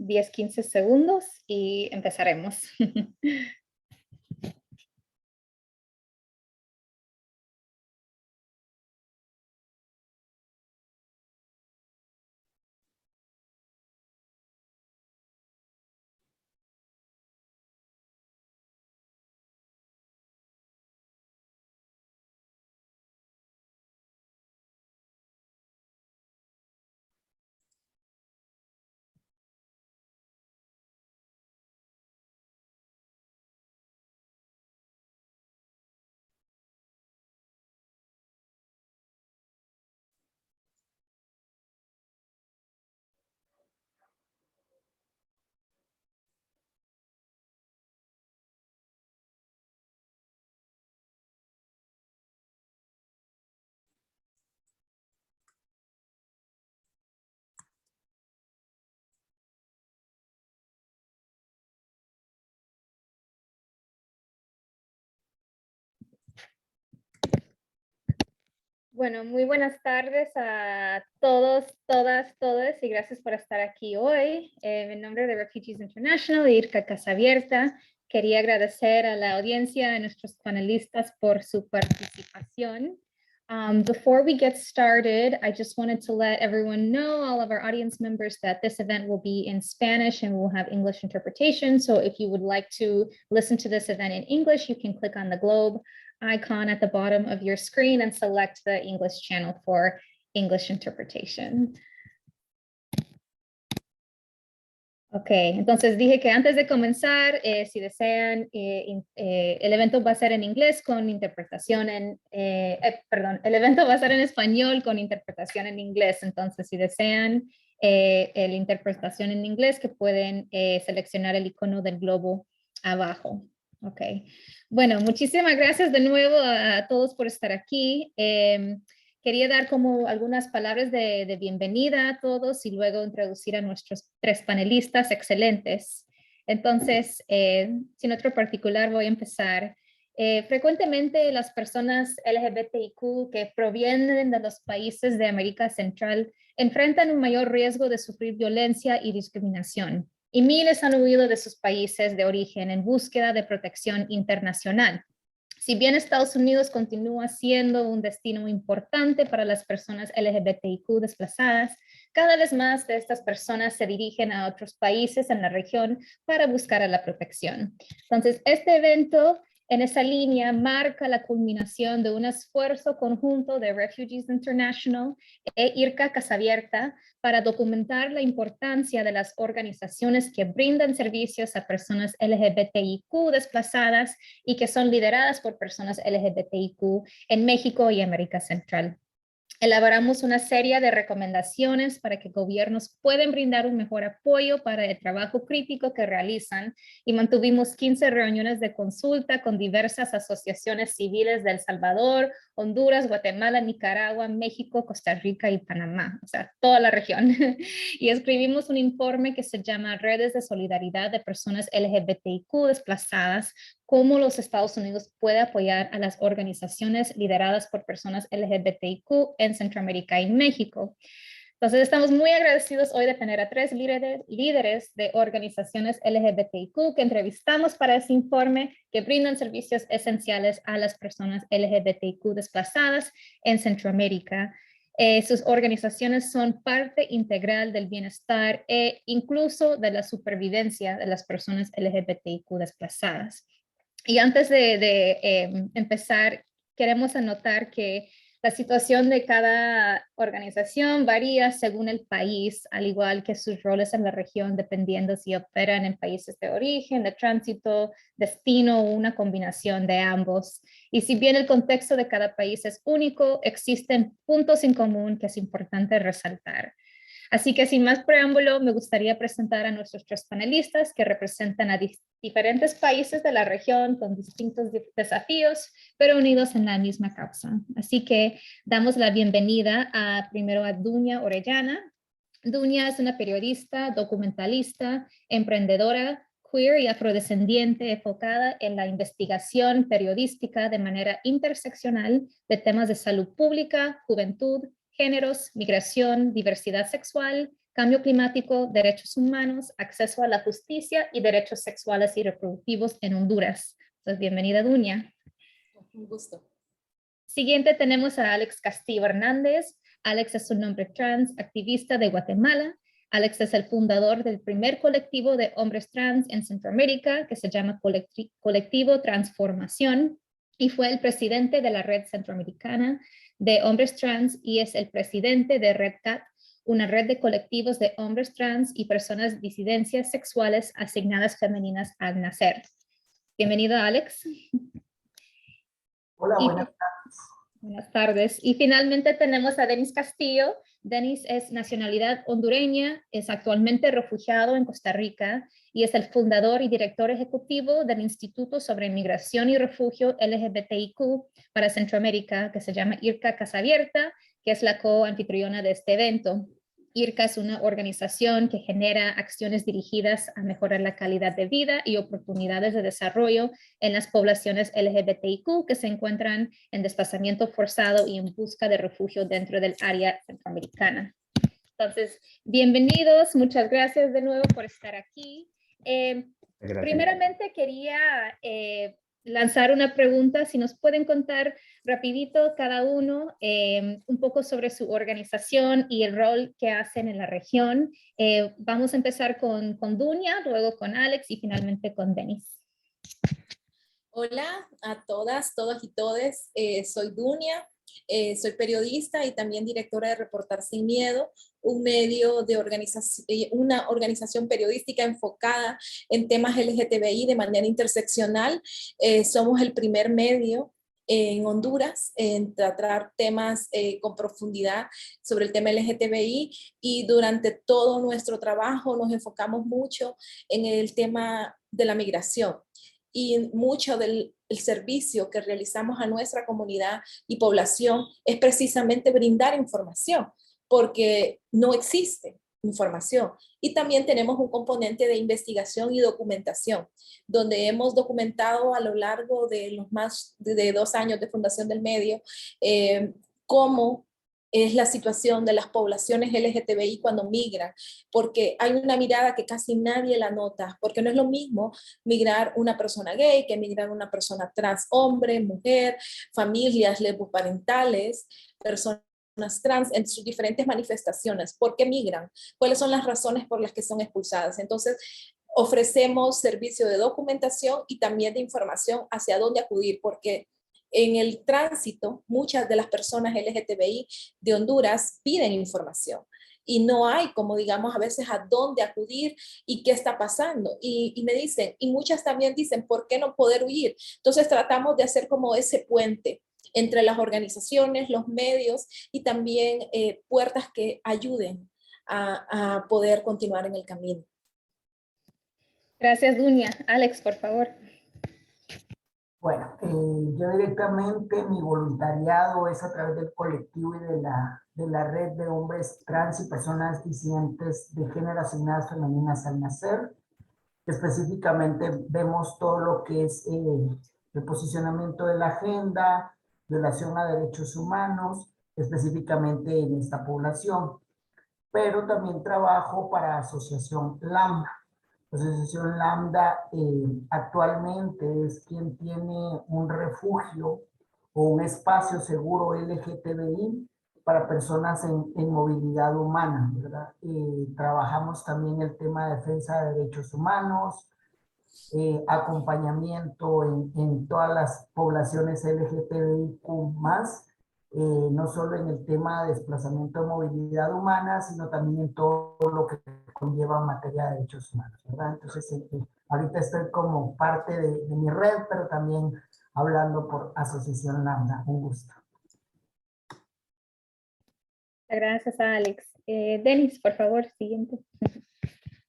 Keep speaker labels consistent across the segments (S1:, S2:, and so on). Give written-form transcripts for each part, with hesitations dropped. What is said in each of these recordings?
S1: 10-15 segundos y empezaremos. Bueno, muy buenas tardes a todos, todas, todes y gracias por estar aquí hoy. En nombre de Refugees International, Irka Casabierta, quería agradecer a la audiencia, a nuestros panelistas por su participación. Before we get started, I just wanted to let everyone know, all of our audience members, that this event will be in Spanish and we'll have English interpretation. So if you would like to listen to this event in English, you can click on the globe icon at the bottom of your screen and select the English channel for English interpretation. Ok, entonces dije que antes de comenzar, si desean, el evento va a ser en inglés con interpretación el evento va a ser en español con interpretación en inglés. Entonces, si desean la interpretación en inglés, que pueden seleccionar el icono del globo abajo. Ok, bueno, muchísimas gracias de nuevo a todos por estar aquí. Quería dar como algunas palabras de bienvenida a todos y luego introducir a nuestros 3 panelistas excelentes. Entonces, sin otro particular, voy a empezar. Frecuentemente las personas LGBTIQ que provienen de los países de América Central enfrentan un mayor riesgo de sufrir violencia y discriminación. Y miles han huido de sus países de origen en búsqueda de protección internacional. Si bien Estados Unidos continúa siendo un destino importante para las personas LGBTIQ desplazadas, cada vez más de estas personas se dirigen a otros países en la región para buscar la protección. Entonces, este evento en esa línea marca la culminación de un esfuerzo conjunto de Refugees International e Irka Casabierta para documentar la importancia de las organizaciones que brindan servicios a personas LGBTIQ desplazadas y que son lideradas por personas LGBTIQ en México y América Central. Elaboramos una serie de recomendaciones para que gobiernos puedan brindar un mejor apoyo para el trabajo crítico que realizan y mantuvimos 15 reuniones de consulta con diversas asociaciones civiles de El Salvador, Honduras, Guatemala, Nicaragua, México, Costa Rica y Panamá, o sea, toda la región. Y escribimos un informe que se llama Redes de Solidaridad de Personas LGBTIQ Desplazadas, cómo los Estados Unidos puede apoyar a las organizaciones lideradas por personas LGBTIQ en Centroamérica y México. Entonces estamos muy agradecidos hoy de tener a 3 líderes de organizaciones LGBTIQ que entrevistamos para ese informe que brindan servicios esenciales a las personas LGBTIQ desplazadas en Centroamérica. Sus organizaciones son parte integral del bienestar e incluso de la supervivencia de las personas LGBTIQ desplazadas. Y antes de empezar, queremos anotar que la situación de cada organización varía según el país, al igual que sus roles en la región, dependiendo si operan en países de origen, de tránsito, destino o una combinación de ambos. Y si bien el contexto de cada país es único, existen puntos en común que es importante resaltar. Así que sin más preámbulo, me gustaría presentar a nuestros 3 panelistas que representan a diferentes países de la región con distintos desafíos, pero unidos en la misma causa. Así que damos la bienvenida primero a Dunia Orellana. Dunia es una periodista, documentalista, emprendedora, queer y afrodescendiente enfocada en la investigación periodística de manera interseccional de temas de salud pública, juventud, géneros, migración, diversidad sexual, cambio climático, derechos humanos, acceso a la justicia y derechos sexuales y reproductivos en Honduras. Entonces, bienvenida, Dunia.
S2: Un gusto.
S1: Siguiente tenemos a Alex Castillo Hernández. Alex es un hombre trans, activista de Guatemala. Alex es el fundador del primer colectivo de hombres trans en Centroamérica, que se llama Colectivo Transformación, y fue el presidente de la Red Centroamericana de Hombres Trans y es el presidente de Red CAT, una red de colectivos de hombres trans y personas disidencias sexuales asignadas femeninas al nacer. Bienvenido, Alex.
S3: Hola, buenas tardes.
S1: Buenas tardes. Y finalmente tenemos a Denis Castillo. Denis es nacionalidad hondureña, es actualmente refugiado en Costa Rica y es el fundador y director ejecutivo del Instituto sobre Inmigración y Refugio LGBTIQ para Centroamérica, que se llama IRCA Casa Abierta, que es la co-anfitriona de este evento. IRCA es una organización que genera acciones dirigidas a mejorar la calidad de vida y oportunidades de desarrollo en las poblaciones LGBTIQ que se encuentran en desplazamiento forzado y en busca de refugio dentro del área centroamericana. Entonces, bienvenidos, muchas gracias de nuevo por estar aquí. Primeramente quería lanzar una pregunta, si nos pueden contar rapidito cada uno un poco sobre su organización y el rol que hacen en la región. Vamos a empezar con Dunia, luego con Alex y finalmente con Denis.
S2: Hola a todas, todos y todes. Soy Dunia, soy periodista y también directora de Reportar Sin Miedo, un medio de una organización periodística enfocada en temas LGTBI de manera interseccional. Somos el primer medio en Honduras en tratar temas con profundidad sobre el tema LGTBI y durante todo nuestro trabajo nos enfocamos mucho en el tema de la migración. Y mucho del servicio que realizamos a nuestra comunidad y población es precisamente brindar información, porque no existe información. Y también tenemos un componente de investigación y documentación, donde hemos documentado a lo largo de los más de 2 años de fundación del medio cómo es la situación de las poblaciones LGTBI cuando migran, porque hay una mirada que casi nadie la nota, porque no es lo mismo migrar una persona gay que migrar una persona trans, hombre, mujer, familias lesboparentales, personas trans en sus diferentes manifestaciones. ¿Por qué migran? ¿Cuáles son las razones por las que son expulsadas? Entonces, ofrecemos servicio de documentación y también de información hacia dónde acudir, porque en el tránsito, muchas de las personas LGTBI de Honduras piden información y no hay, como digamos, a veces a dónde acudir y qué está pasando. Y me dicen, y muchas también dicen, ¿por qué no poder huir? Entonces tratamos de hacer como ese puente entre las organizaciones, los medios y también puertas que ayuden a poder continuar en el camino.
S1: Gracias, Dunia. Alex, por favor.
S3: Bueno, yo directamente mi voluntariado es a través del colectivo y de la red de hombres trans y personas disidentes de género asignadas femeninas al nacer. Específicamente vemos todo lo que es el posicionamiento de la agenda, violación a derechos humanos, específicamente en esta población. Pero también trabajo para Asociación Lambda. La Asociación Lambda actualmente es quien tiene un refugio o un espacio seguro LGTBI para personas en movilidad humana, ¿verdad? Trabajamos también el tema de defensa de derechos humanos, acompañamiento en todas las poblaciones LGTBIQ+, no solo en el tema de desplazamiento de movilidad humana, sino también en todo lo que conlleva en materia de derechos humanos, ¿verdad? Entonces, ahorita estoy como parte de mi red, pero también hablando por Asociación Lambda. Un gusto.
S1: Gracias, Alex. Denis, por favor, siguiente.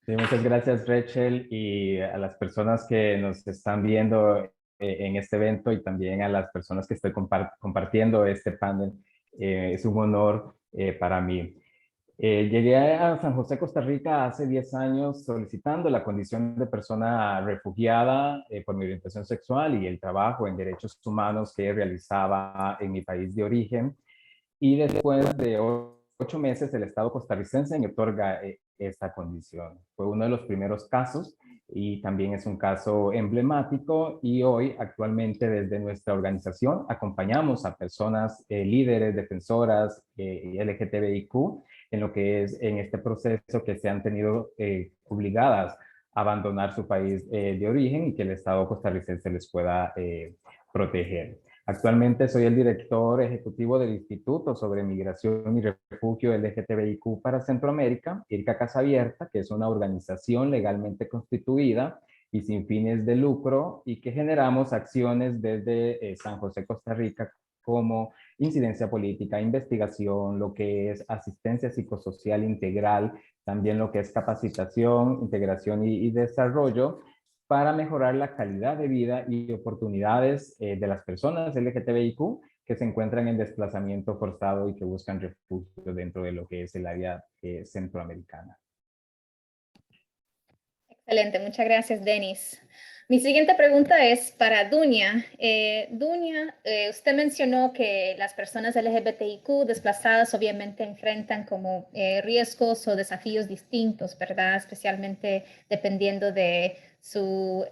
S4: Sí, muchas gracias, Rachel, y a las personas que nos están viendo en este evento y también a las personas que estoy compartiendo este panel. Es un honor para mí. Llegué a San José, Costa Rica hace 10 años solicitando la condición de persona refugiada por mi orientación sexual y el trabajo en derechos humanos que realizaba en mi país de origen. Y después de 8 meses el Estado costarricense me otorga esta condición. Fue uno de los primeros casos y también es un caso emblemático, y hoy actualmente desde nuestra organización acompañamos a personas líderes, defensoras LGTBIQ en lo que es en este proceso que se han tenido obligadas a abandonar su país de origen y que el Estado costarricense les pueda proteger. Actualmente soy el director ejecutivo del Instituto sobre Migración y Refugio LGTBIQ para Centroamérica, IRCA Casa Abierta, que es una organización legalmente constituida y sin fines de lucro, y que generamos acciones desde San José, Costa Rica, como incidencia política, investigación, lo que es asistencia psicosocial integral, también lo que es capacitación, integración y desarrollo, para mejorar la calidad de vida y oportunidades de las personas LGTBIQ que se encuentran en desplazamiento forzado y que buscan refugio dentro de lo que es el área centroamericana.
S1: Excelente, muchas gracias, Denis. Mi siguiente pregunta es para Dunia. Dunia, usted mencionó que las personas LGBTIQ desplazadas obviamente enfrentan como riesgos o desafíos distintos, ¿verdad? Especialmente dependiendo de su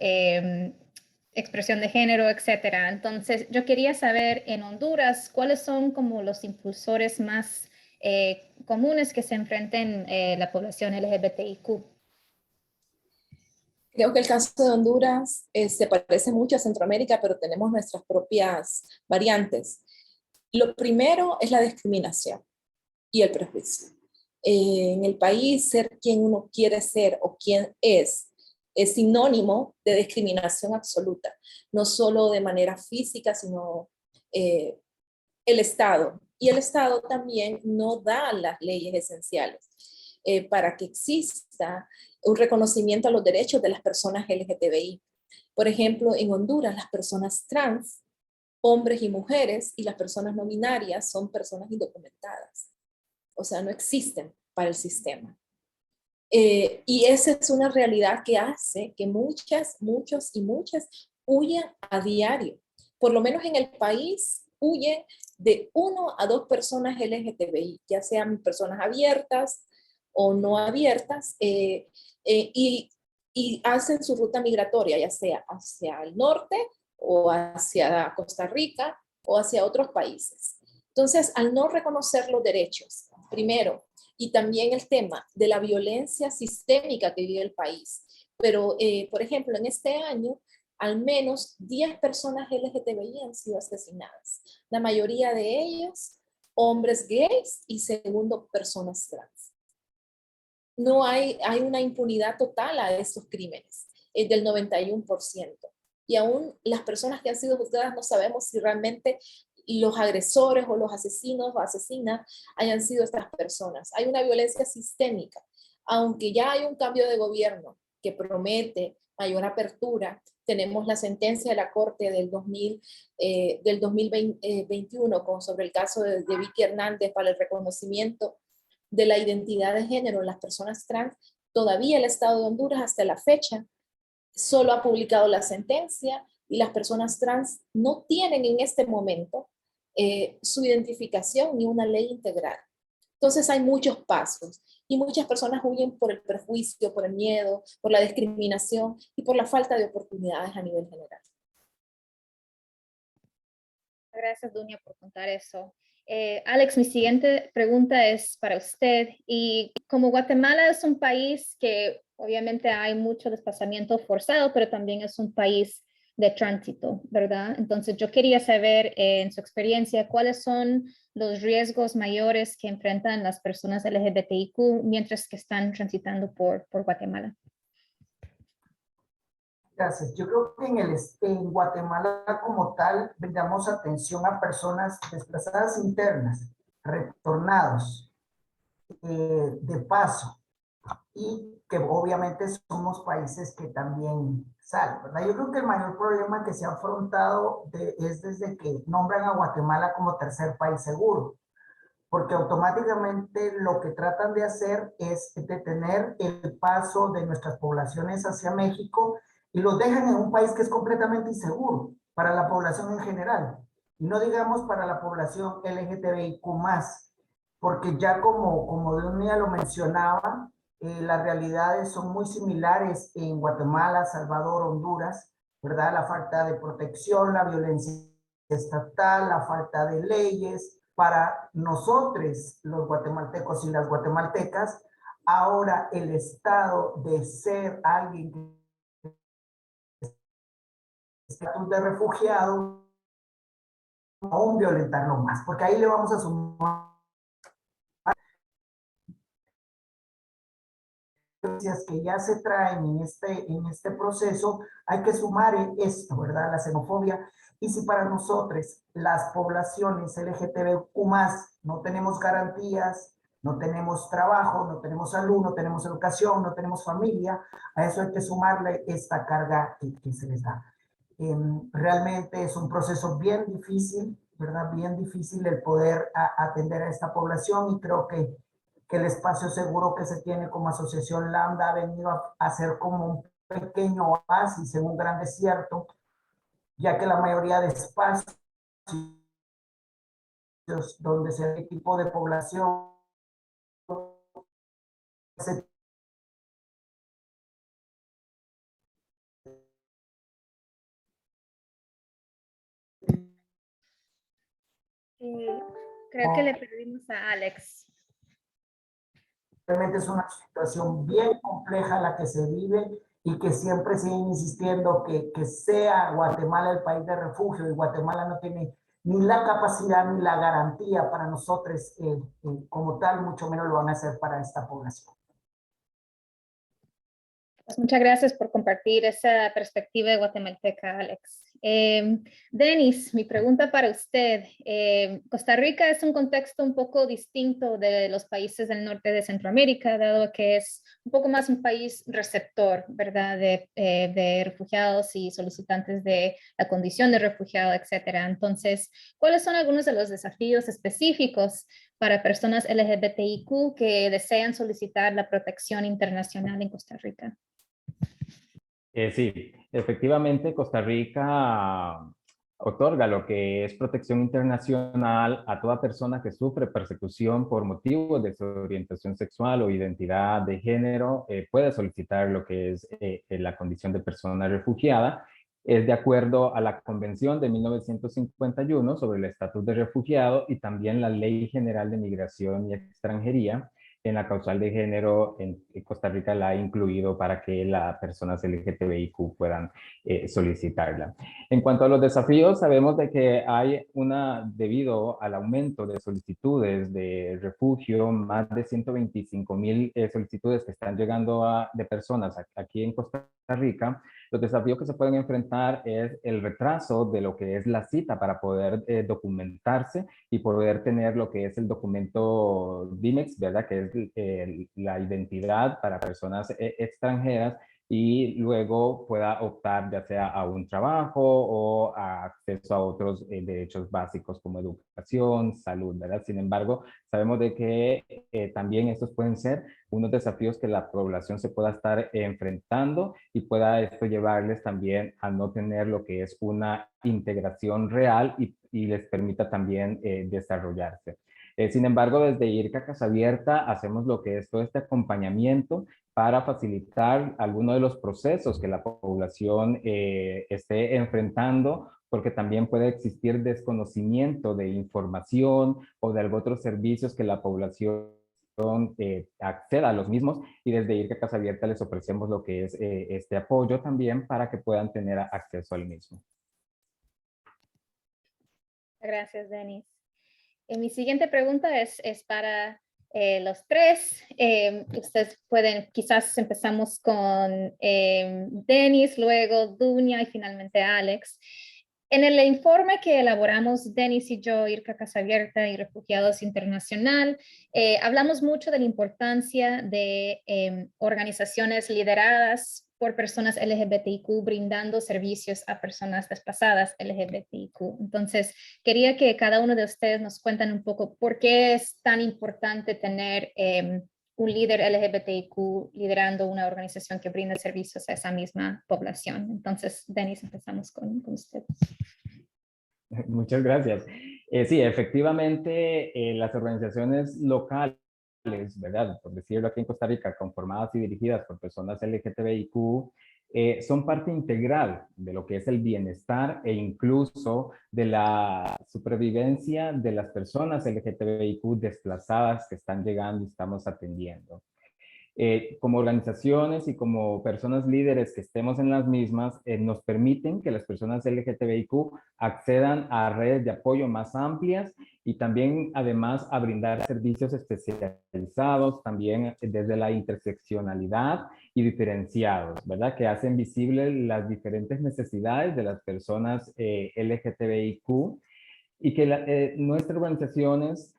S1: expresión de género, etcétera. Entonces, yo quería saber en Honduras cuáles son como los impulsores más comunes que se enfrenten la población LGBTIQ.
S2: Creo que el caso de Honduras se parece mucho a Centroamérica, pero tenemos nuestras propias variantes. Lo primero es la discriminación y el prejuicio. En el país, ser quien uno quiere ser o quien es sinónimo de discriminación absoluta, no solo de manera física, sino el Estado. Y el Estado también no da las leyes esenciales para que exista un reconocimiento a los derechos de las personas LGTBI. Por ejemplo, en Honduras, las personas trans, hombres y mujeres, y las personas no binarias son personas indocumentadas. O sea, no existen para el sistema. Y esa es una realidad que hace que muchas huyen a diario. Por lo menos en el país, huyen de 1 a 2 personas LGTBI, ya sean personas abiertas o no abiertas, y hacen su ruta migratoria, ya sea hacia el norte o hacia Costa Rica o hacia otros países. Entonces, al no reconocer los derechos, primero, y también el tema de la violencia sistémica que vive el país. Pero, por ejemplo, en este año, al menos 10 personas LGTBI han sido asesinadas. La mayoría de ellos, hombres gays, y segundo, personas trans. No hay una impunidad total a estos crímenes, es del 91%. Y aún las personas que han sido juzgadas no sabemos si realmente los agresores o los asesinos o asesinas hayan sido estas personas. Hay una violencia sistémica. Aunque ya hay un cambio de gobierno que promete mayor apertura, tenemos la sentencia de la Corte del 2021 sobre el caso de Vicky Hernández para el reconocimiento de la identidad de género en las personas trans. Todavía el Estado de Honduras hasta la fecha solo ha publicado la sentencia y las personas trans no tienen en este momento su identificación ni una ley integral. Entonces hay muchos pasos y muchas personas huyen por el prejuicio, por el miedo, por la discriminación y por la falta de oportunidades a nivel general.
S1: Gracias, Dunia, por contar eso. Alex, mi siguiente pregunta es para usted. Y como Guatemala es un país que obviamente hay mucho desplazamiento forzado, pero también es un país de tránsito, ¿verdad? Entonces yo quería saber en su experiencia cuáles son los riesgos mayores que enfrentan las personas LGBTIQ mientras que están transitando por Guatemala.
S3: Gracias. Yo creo que en Guatemala como tal brindamos atención a personas desplazadas internas, retornados, de paso, y que obviamente somos países que también salen, ¿verdad? Yo creo que el mayor problema que se ha afrontado es desde que nombran a Guatemala como tercer país seguro, porque automáticamente lo que tratan de hacer es detener el paso de nuestras poblaciones hacia México y los dejan en un país que es completamente inseguro para la población en general, y no digamos para la población LGTBIQ+. porque ya como Dunia lo mencionaba, las realidades son muy similares en Guatemala, Salvador, Honduras, ¿verdad? La falta de protección, la violencia estatal, la falta de leyes. Para nosotros, los guatemaltecos y las guatemaltecas, ahora el estado de ser alguien que estatus de refugiado, aún violentarlo más, porque ahí le vamos a sumar que ya se traen en este proceso, hay que sumar esto, ¿verdad? La xenofobia. Y si para nosotros las poblaciones LGTBQ+, no tenemos garantías, no tenemos trabajo, no tenemos salud, no tenemos educación, no tenemos familia, a eso hay que sumarle esta carga que se les da. Realmente es un proceso bien difícil, ¿verdad? Bien difícil el poder atender a esta población, y creo que el espacio seguro que se tiene como asociación Lambda ha venido a ser como un pequeño oasis en un gran desierto, ya que la mayoría de espacios donde se ve tipo de población se
S1: Creo que le perdimos a Alex.
S3: realmente es una situación bien compleja la que se vive, y que siempre siguen insistiendo que sea Guatemala el país de refugio, y Guatemala no tiene ni la capacidad ni la garantía para nosotros como tal, mucho menos lo van a hacer para esta población.
S1: Pues muchas gracias por compartir esa perspectiva de guatemalteca, Alex. Denis, mi pregunta para usted. Costa Rica es un contexto un poco distinto de los países del norte de Centroamérica, dado que es un poco más un país receptor, ¿verdad?, de refugiados y solicitantes de la condición de refugiado, etcétera. Entonces, ¿cuáles son algunos de los desafíos específicos para personas LGBTIQ que desean solicitar la protección internacional en Costa Rica?
S4: Sí, efectivamente, Costa Rica otorga lo que es protección internacional a toda persona que sufre persecución por motivos de su orientación sexual o identidad de género. Puede solicitar lo que es la condición de persona refugiada. Es de acuerdo a la Convención de 1951 sobre el estatus de refugiado, y también la Ley General de Migración y Extranjería. En la causal de género en Costa Rica la ha incluido para que las personas LGTBIQ puedan solicitarla. En cuanto a los desafíos, sabemos de que hay debido al aumento de solicitudes de refugio, más de 125,000 solicitudes que están llegando de personas aquí en Costa Rica. Los desafíos que se pueden enfrentar es el retraso de lo que es la cita para poder documentarse y poder tener lo que es el documento DIMEX, ¿verdad?, que es la identidad para personas extranjeras, y luego pueda optar ya sea a un trabajo o a acceso a otros derechos básicos como educación, salud, ¿verdad? Sin embargo, sabemos de que también estos pueden ser unos desafíos que la población se pueda estar enfrentando, y pueda esto llevarles también a no tener lo que es una integración real y les permita también desarrollarse. Sin embargo, desde IRCA Casa Abierta hacemos lo que es todo este acompañamiento para facilitar algunos de los procesos que la población esté enfrentando, porque también puede existir desconocimiento de información o de algunos otros servicios que la población acceda a los mismos, y desde IRCA Casa Abierta les ofrecemos lo que es este apoyo también para que puedan tener acceso al mismo.
S1: Gracias, Denis. Mi siguiente pregunta es para los tres. Ustedes pueden, quizás empezamos con Denis, luego Dunia y finalmente Alex. En el informe que elaboramos Denis y yo, IRCA Casa Abierta y Refugiados Internacional, hablamos mucho de la importancia de organizaciones lideradas por personas LGBTIQ brindando servicios a personas desplazadas LGBTIQ. Entonces, quería que cada uno de ustedes nos cuenten un poco por qué es tan importante tener un líder LGBTIQ liderando una organización que brinda servicios a esa misma población. Entonces, Denis, empezamos con usted.
S4: Muchas gracias. Sí, efectivamente, las organizaciones locales, ¿verdad? Por decirlo aquí en Costa Rica, conformadas y dirigidas por personas LGTBIQ, son parte integral de lo que es el bienestar e incluso de la supervivencia de las personas LGTBIQ desplazadas que están llegando y estamos atendiendo. Como organizaciones y como personas líderes que estemos en las mismas, nos permiten que las personas LGTBIQ accedan a redes de apoyo más amplias y también además a brindar servicios especializados, también desde la interseccionalidad y diferenciados, ¿verdad? Que hacen visibles las diferentes necesidades de las personas LGTBIQ y que nuestras organizaciones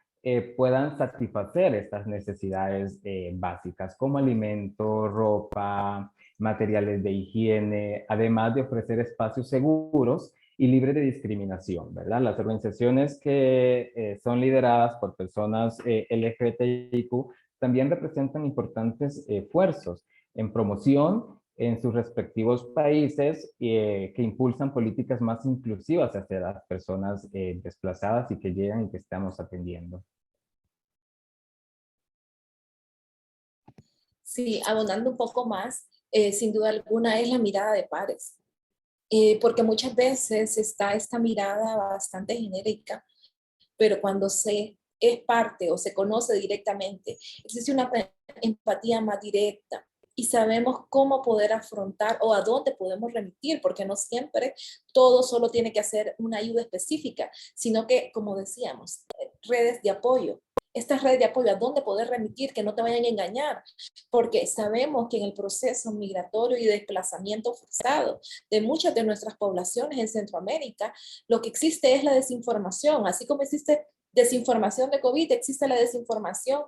S4: puedan satisfacer estas necesidades básicas como alimento, ropa, materiales de higiene, además de ofrecer espacios seguros y libres de discriminación, ¿verdad? Las organizaciones que son lideradas por personas LGBTIQ también representan importantes esfuerzos en promoción en sus respectivos países que impulsan políticas más inclusivas hacia las personas desplazadas y que llegan y que estamos atendiendo.
S2: Sí, abundando un poco más, sin duda alguna es la mirada de pares, porque muchas veces está esta mirada bastante genérica, pero cuando se es parte o se conoce directamente, existe una empatía más directa y sabemos cómo poder afrontar o a dónde podemos remitir, porque no siempre todo solo tiene que hacer una ayuda específica, sino que, como decíamos, redes de apoyo. Estas redes de apoyo, ¿a dónde poder remitir? Que no te vayan a engañar, porque sabemos que en el proceso migratorio y de desplazamiento forzado de muchas de nuestras poblaciones en Centroamérica, lo que existe es la desinformación, así como existe desinformación de COVID, existe la desinformación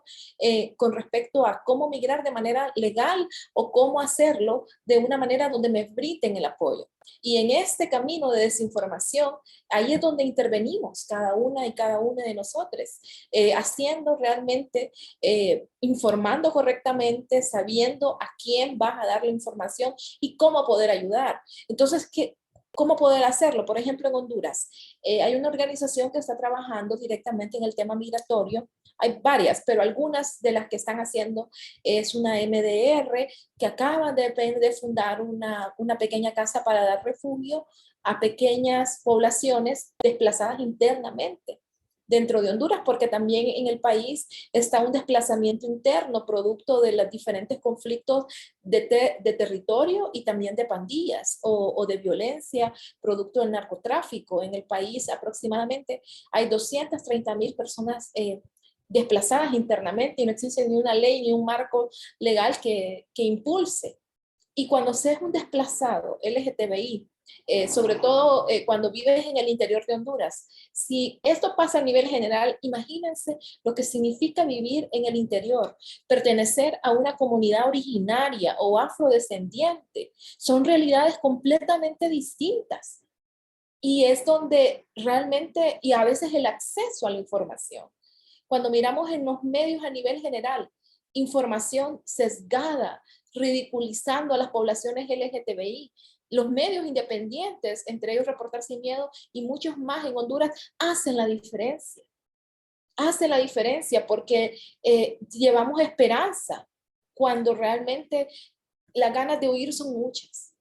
S2: con respecto a cómo migrar de manera legal o cómo hacerlo de una manera donde me brinden el apoyo. Y en este camino de desinformación, ahí es donde intervenimos cada una y cada uno de nosotros, haciendo realmente, informando correctamente, sabiendo a quién vas a dar la información y cómo poder ayudar. Entonces, ¿cómo poder hacerlo? Por ejemplo, en Honduras, hay una organización que está trabajando directamente en el tema migratorio. Hay varias, pero algunas de las que están haciendo es una MDR que acaba de fundar una pequeña casa para dar refugio a pequeñas poblaciones desplazadas internamente dentro de Honduras, porque también en el país está un desplazamiento interno producto de los diferentes conflictos de territorio y también de pandillas o de violencia producto del narcotráfico. En el país aproximadamente hay 230,000 personas desplazadas internamente y no existe ni una ley ni un marco legal que impulse. Y cuando se es un desplazado LGTBI, sobre todo cuando vives en el interior de Honduras, si esto pasa a nivel general, imagínense lo que significa vivir en el interior, pertenecer a una comunidad originaria o afrodescendiente. Son realidades completamente distintas. Y es donde realmente, y a veces el acceso a la información. Cuando miramos en los medios a nivel general, información sesgada, ridiculizando a las poblaciones LGTBI, los medios independientes, entre ellos Reportar Sin Miedo y muchos más en Honduras, hacen la diferencia. Hacen la diferencia porque llevamos esperanza cuando realmente las ganas de huir son muchas.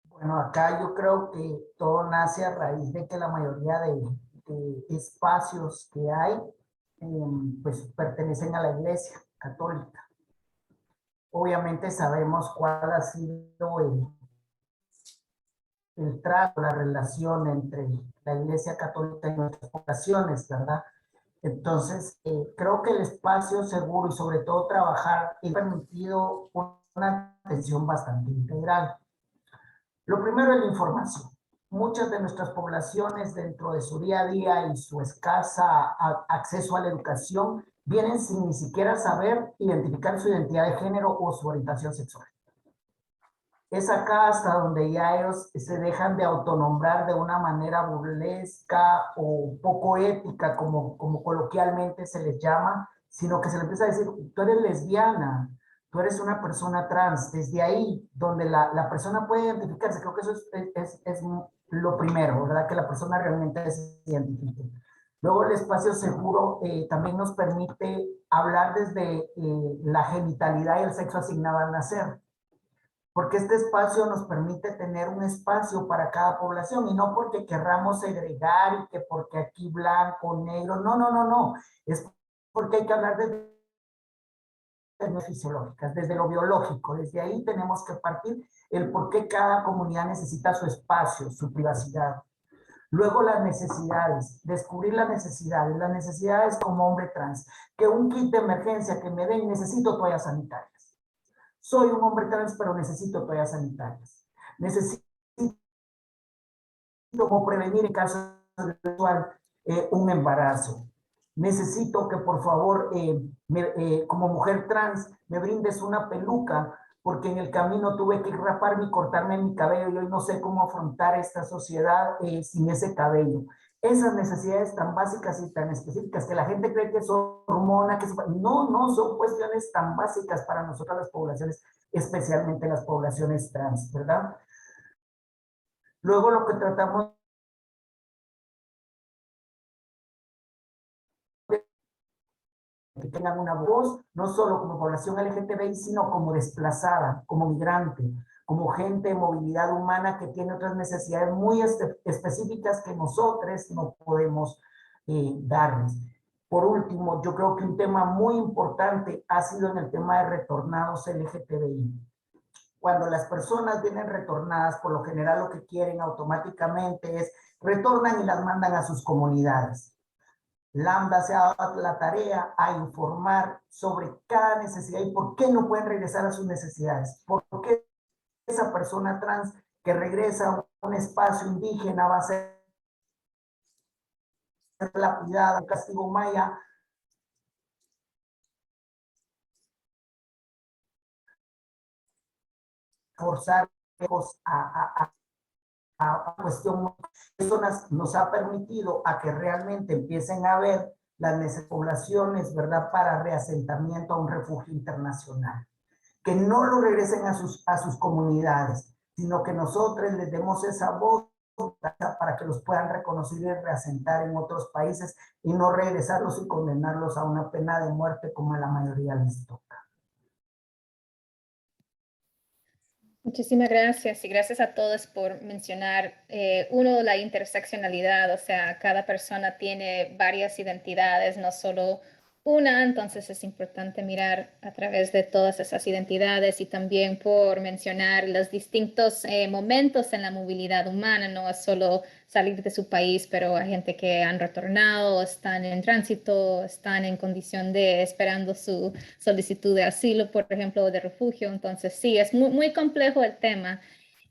S3: Bueno, acá yo creo que todo nace a raíz de que la mayoría de espacios que hay, pues pertenecen a la Iglesia Católica. Obviamente sabemos cuál ha sido el trato, la relación entre la Iglesia Católica y nuestras poblaciones, ¿verdad? Entonces, creo que el espacio seguro y sobre todo trabajar ha permitido una atención bastante integral. Lo primero es la información. Muchas de nuestras poblaciones dentro de su día a día y su escasa acceso a la educación vienen sin ni siquiera saber identificar su identidad de género o su orientación sexual. Es acá hasta donde ya ellos se dejan de autonombrar de una manera burlesca o poco ética, como coloquialmente se les llama, sino que se les empieza a decir, tú eres lesbiana, tú eres una persona trans. Desde ahí, donde la persona puede identificarse, creo que eso es lo primero, ¿verdad? Que la persona realmente se identifique. Luego el espacio seguro también nos permite hablar desde la genitalidad y el sexo asignado al nacer. Porque este espacio nos permite tener un espacio para cada población y no porque querramos segregar y que porque aquí blanco, negro, no, no, no, no. Es porque hay que hablar desde fisiológicas, desde lo biológico. Desde ahí tenemos que partir el por qué cada comunidad necesita su espacio, su privacidad. Luego las necesidades, descubrir las necesidades como hombre trans, que un kit de emergencia que me den, necesito toallas sanitarias. Soy un hombre trans, pero necesito toallas sanitarias. Necesito como prevenir en caso de un embarazo. Necesito que por favor, como mujer trans, me brindes una peluca, porque en el camino tuve que raparme y cortarme mi cabello y hoy no sé cómo afrontar esta sociedad sin ese cabello. Esas necesidades tan básicas y tan específicas que la gente cree que son hormonas, no, no, son cuestiones tan básicas para nosotras las poblaciones, especialmente las poblaciones trans, ¿verdad? Luego lo que tratamos que tengan una voz, no solo como población LGTBI, sino como desplazada, como migrante, como gente de movilidad humana que tiene otras necesidades muy específicas que nosotros no podemos darles. Por último, yo creo que un tema muy importante ha sido en el tema de retornados LGTBI. Cuando las personas vienen retornadas, por lo general lo que quieren automáticamente es retornan y las mandan a sus comunidades. Lambda se ha dado la tarea a informar sobre cada necesidad y por qué no pueden regresar a sus necesidades. ¿Por qué esa persona trans que regresa a un espacio indígena va a ser lapidada, castigo maya? Forzar a cuestión, eso nos ha permitido a que realmente empiecen a ver las poblaciones, ¿verdad?, para reasentamiento a un refugio internacional. Que no lo regresen a sus comunidades, sino que nosotros les demos esa voz para que los puedan reconocer y reasentar en otros países y no regresarlos y condenarlos a una pena de muerte como a la mayoría les toca.
S1: Muchísimas gracias y gracias a todos por mencionar, uno, la interseccionalidad, o sea, cada persona tiene varias identidades, no solo una, entonces es importante mirar a través de todas esas identidades y también por mencionar los distintos momentos en la movilidad humana, no es solo salir de su país, pero hay gente que han retornado, están en tránsito, están en condición de esperando su solicitud de asilo, por ejemplo, o de refugio. Entonces, sí, es muy, muy complejo el tema.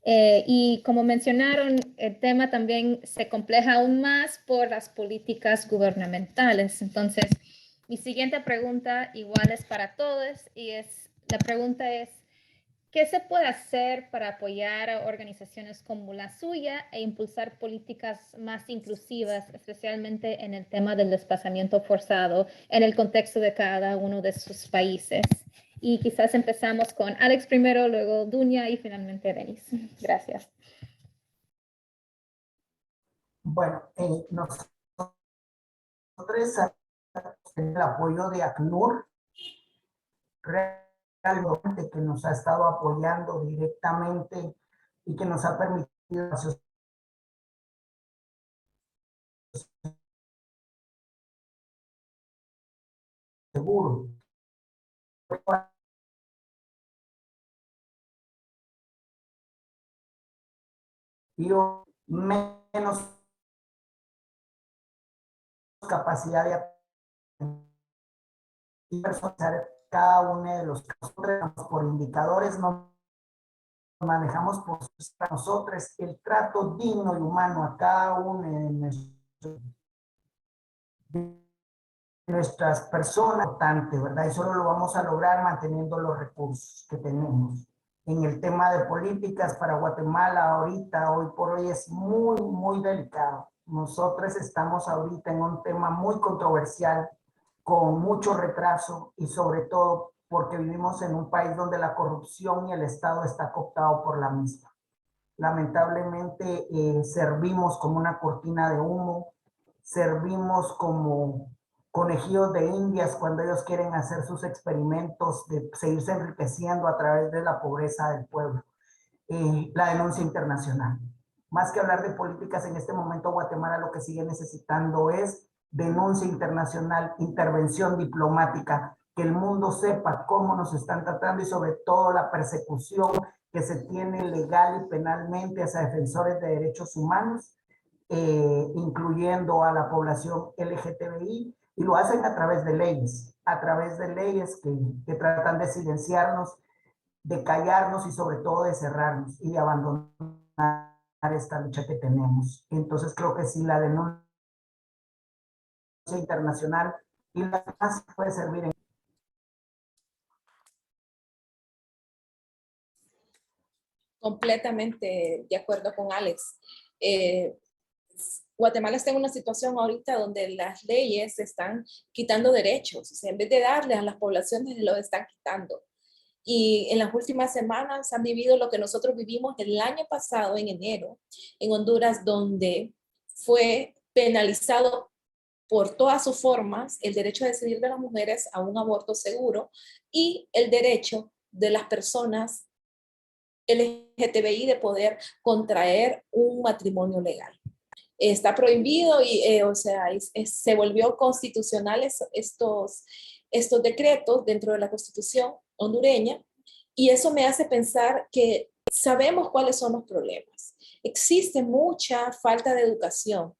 S1: Y como mencionaron, el tema también se compleja aún más por las políticas gubernamentales. Entonces, mi siguiente pregunta igual es para todos y la pregunta es, ¿qué se puede hacer para apoyar a organizaciones como la suya e impulsar políticas más inclusivas, especialmente en el tema del desplazamiento forzado en el contexto de cada uno de sus países? Y quizás empezamos con Alex primero, luego Dunia y finalmente Denis. Gracias.
S3: Bueno, nosotros el apoyo de ACNUR, realmente que nos ha estado apoyando directamente y que nos ha permitido seguro. Y menos capacidad de personalizar cada uno de los casos por indicadores, no manejamos por nosotros el trato digno y humano a cada uno de nuestras personas, ¿verdad? Y solo lo vamos a lograr manteniendo los recursos que tenemos. En el tema de políticas para Guatemala ahorita, hoy por hoy es muy, muy delicado. Nosotros estamos ahorita en un tema muy controversial, con mucho retraso y sobre todo porque vivimos en un país donde la corrupción y el Estado está cooptado por la misma. Lamentablemente servimos como una cortina de humo, servimos como conejillos de indias cuando ellos quieren hacer sus experimentos de seguirse enriqueciendo a través de la pobreza del pueblo. La denuncia internacional. Más que hablar de políticas en este momento, Guatemala lo que sigue necesitando es denuncia internacional, intervención diplomática, que el mundo sepa cómo nos están tratando y sobre todo la persecución que se tiene legal y penalmente hacia defensores de derechos humanos, incluyendo a la población LGTBI, y lo hacen a través de leyes que tratan de silenciarnos, de callarnos y sobre todo de cerrarnos y de abandonar esta lucha que tenemos. Entonces creo que sí, la denuncia internacional y la más puede servir en...
S2: Completamente de acuerdo con Alex. Guatemala está en una situación ahorita donde las leyes están quitando derechos. O sea, en vez de darles a las poblaciones, los están quitando. Y en las últimas semanas han vivido lo que nosotros vivimos el año pasado, en enero, en Honduras, donde fue penalizado por todas sus formas el derecho a decidir de las mujeres a un aborto seguro y el derecho de las personas LGTBI de poder contraer un matrimonio legal. Está prohibido y, o sea, se volvió constitucional estos decretos dentro de la Constitución hondureña, y eso me hace pensar que sabemos cuáles son los problemas. Existe mucha falta de educación.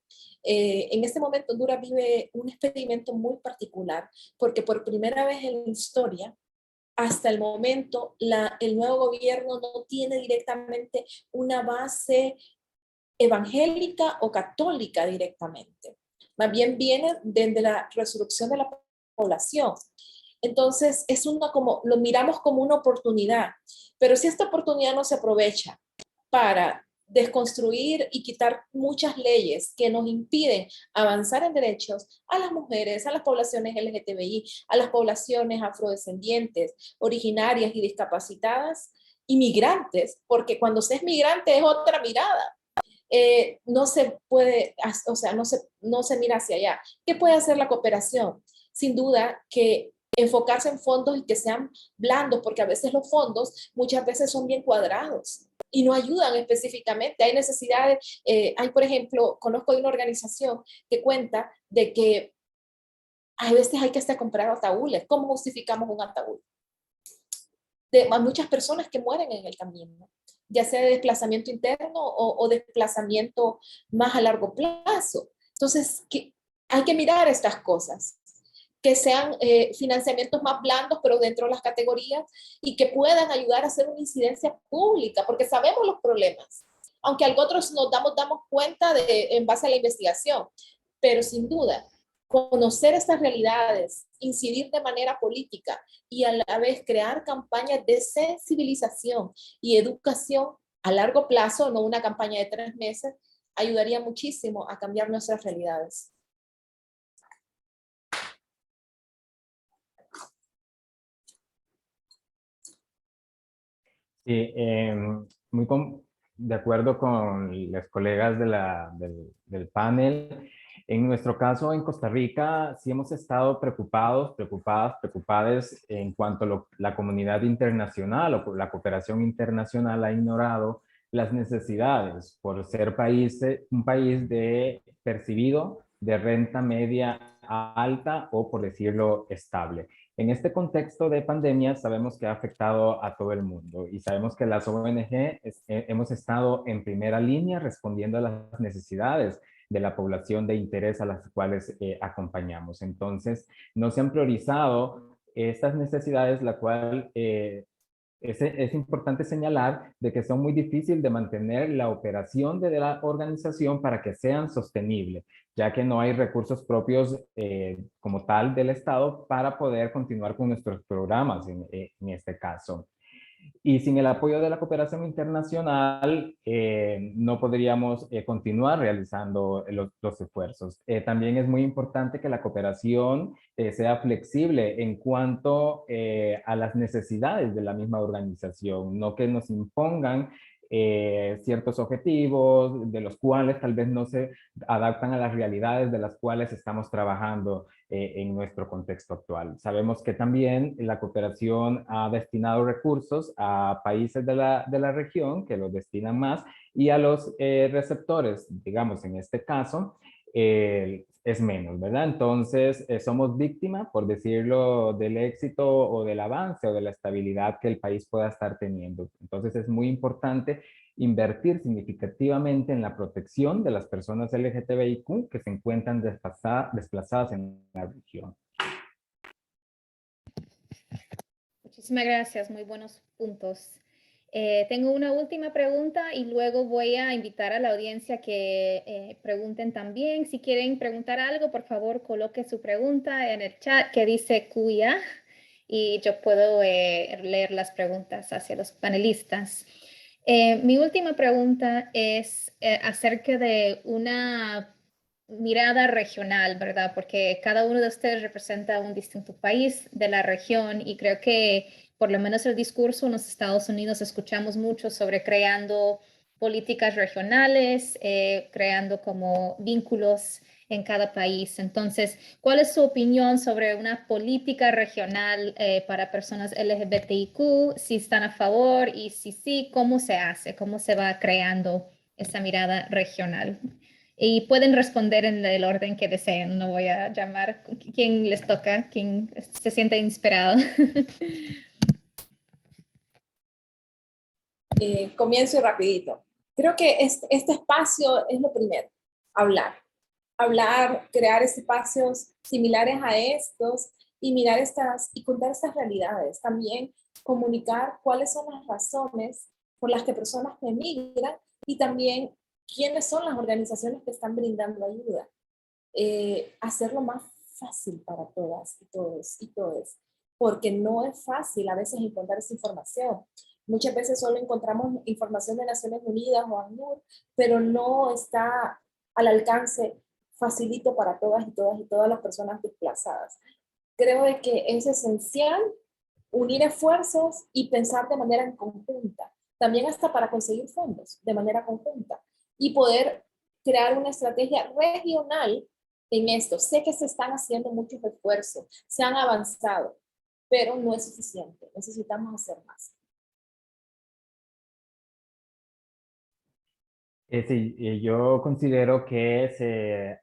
S2: En este momento Honduras vive un experimento muy particular, porque por primera vez en la historia, hasta el momento, el nuevo gobierno no tiene directamente una base evangélica o católica directamente. Más bien viene desde la resurrección de la población. Entonces, lo miramos como una oportunidad, pero si esta oportunidad no se aprovecha para desconstruir y quitar muchas leyes que nos impiden avanzar en derechos a las mujeres, a las poblaciones LGTBI, a las poblaciones afrodescendientes, originarias y discapacitadas, inmigrantes, porque cuando se es migrante es otra mirada. No se puede, o sea, no se mira hacia allá. ¿Qué puede hacer la cooperación? Sin duda que enfocarse en fondos y que sean blandos, porque a veces los fondos muchas veces son bien cuadrados y no ayudan específicamente. Hay necesidades, por ejemplo, conozco de una organización que cuenta de que a veces hay que hasta comprar ataúdes. ¿Cómo justificamos un ataúd? De muchas personas que mueren en el camino, ya sea de desplazamiento interno o desplazamiento más a largo plazo. Entonces, hay que mirar estas cosas, que sean financiamientos más blandos, pero dentro de las categorías, y que puedan ayudar a hacer una incidencia pública, porque sabemos los problemas, aunque algo otros nos damos cuenta en base a la investigación, pero sin duda, conocer estas realidades, incidir de manera política y a la vez crear campañas de sensibilización y educación a largo plazo, no una campaña de 3 meses, ayudaría muchísimo a cambiar nuestras realidades.
S4: Sí, de acuerdo con los colegas del panel. En nuestro caso, en Costa Rica, sí hemos estado preocupadas en cuanto a la comunidad internacional o la cooperación internacional ha ignorado las necesidades por ser un país percibido de renta media alta o, por decirlo, estable. En este contexto de pandemia sabemos que ha afectado a todo el mundo y sabemos que las ONG hemos estado en primera línea respondiendo a las necesidades de la población de interés a las cuales acompañamos. Entonces, no se han priorizado estas necesidades, la cual es importante señalar de que son muy difíciles de mantener la operación de la organización para que sean sostenibles, ya que no hay recursos propios como tal del Estado para poder continuar con nuestros programas en este caso. Y sin el apoyo de la cooperación internacional, no podríamos continuar realizando los esfuerzos. También es muy importante que la cooperación sea flexible en cuanto a las necesidades de la misma organización, no que nos impongan ciertos objetivos de los cuales tal vez no se adaptan a las realidades de las cuales estamos trabajando en nuestro contexto actual. Sabemos que también la cooperación ha destinado recursos a países de la región que los destinan más y a los receptores, digamos en este caso, es menos, ¿verdad? Entonces, somos víctimas, por decirlo, del éxito o del avance o de la estabilidad que el país pueda estar teniendo. Entonces, es muy importante invertir significativamente en la protección de las personas LGTBIQ que se encuentran desplazadas en la región.
S1: Muchísimas gracias, muy buenos puntos. Tengo una última pregunta y luego voy a invitar a la audiencia que pregunten también. Si quieren preguntar algo, por favor, coloque su pregunta en el chat que dice QIA y yo puedo leer las preguntas hacia los panelistas. Mi última pregunta es acerca de una mirada regional, ¿verdad? Porque cada uno de ustedes representa un distinto país de la región y creo que por lo menos el discurso en los Estados Unidos escuchamos mucho sobre creando políticas regionales, creando como vínculos en cada país. Entonces, ¿cuál es su opinión sobre una política regional para personas LGBTIQ? Si están a favor y si sí, ¿cómo se hace? ¿Cómo se va creando esa mirada regional? Y pueden responder en el orden que deseen. No voy a llamar quien les toca, quien se siente inspirado.
S2: Comienzo y rapidito. Creo que este espacio es lo primero, hablar. Hablar, crear espacios similares a estos y mirar y contar estas realidades. También comunicar cuáles son las razones por las que personas emigran y también quiénes son las organizaciones que están brindando ayuda. Hacerlo más fácil para todas y todos, porque no es fácil a veces encontrar esa información. Muchas veces solo encontramos información de Naciones Unidas o ACNUR, pero no está al alcance facilito para todas las personas desplazadas. Creo de que es esencial unir esfuerzos y pensar de manera conjunta, también hasta para conseguir fondos de manera conjunta y poder crear una estrategia regional en esto. Sé que se están haciendo muchos esfuerzos, se han avanzado, pero no es suficiente, necesitamos hacer más.
S4: Sí, yo considero que